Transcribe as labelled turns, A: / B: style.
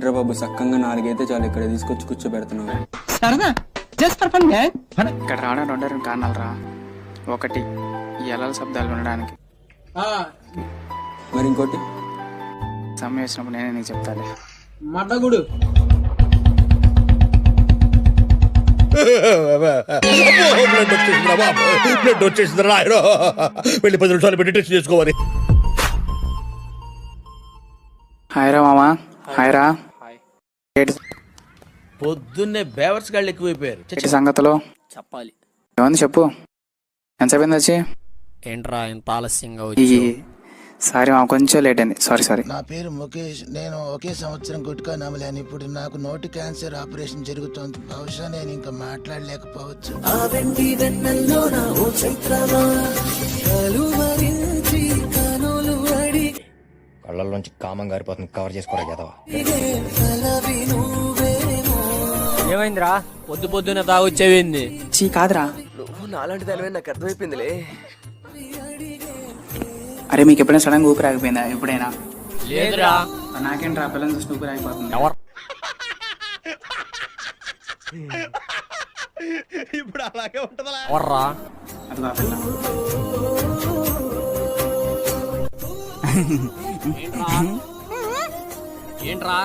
A: ఏంట్రా బాబు సక్కంగా 4 అయితే చాలు ఇక్కడ తీసుకొచ్చి కూర్చోబెడుతున్నావు.
B: ఇక్కడ రావడానికి 2 కారణాలు రా. ఒకటి ఈ అలల శబ్దాలు వినడానికి,
A: మరి ఇంకోటి
B: సమయం వచ్చినప్పుడు నేనే నీకు చెప్తాలే.
C: మడ్డగుడు
D: బ్లడ్ వచ్చేసింది రాయడం. వెళ్ళి 10 నిమిషాలు పెట్టి టెస్ట్ చేసుకోవాలి.
B: హాయ్ రా మామా. హాయ్ రా.
D: పొద్దున్నే బేవర్స్ గాళ్ళు ఎక్కువైపోయారు.
B: ఏంటి సంగతిలో
E: చెప్పాలి.
B: ఏమంది చెప్పు. ఎంతసేపు వచ్చి?
E: ఏంట్రా ఇంత ఆలస్యంగా
B: ఈ
E: వచ్చి?
B: సారీ మా కొంచెం లేట్ అయింది. సారీ.
F: నా పేరు ముఖేష్. నేను ఒకే సంవత్సరం గుట్కా నమ్మలేను. ఇప్పుడు నాకు నోటి క్యాన్సర్ ఆపరేషన్ జరుగుతోంది. బహుశా నేను ఇంకా మాట్లాడలేకపోవచ్చు.
G: కళ్ళల్లోంచి కామం గారిపోతుంది. కవర్ చేసుకోరా కదా.
E: ఏమైందిరా పొద్దునే తాగొచ్చేవింది?
B: చీ కాదురా.
H: నువ్వు నాలాంటి దానివే నాకు అర్థమైపోయిందిలే.
B: అరే మీకు ఎప్పుడైనా సడన్ గా ఊపిరి ఆగిపోయిందా? ఎప్పుడైనా?
E: లేదురా.
B: నాకేంట్రా పిల్లలు చూసి ఊపిరి ఆగిపోతుంది.
D: ఇప్పుడు అలాగే ఉంటదా?
E: ఎవర్రా?
B: అదిగో ఆ పిల్ల.
E: ఏంట్రా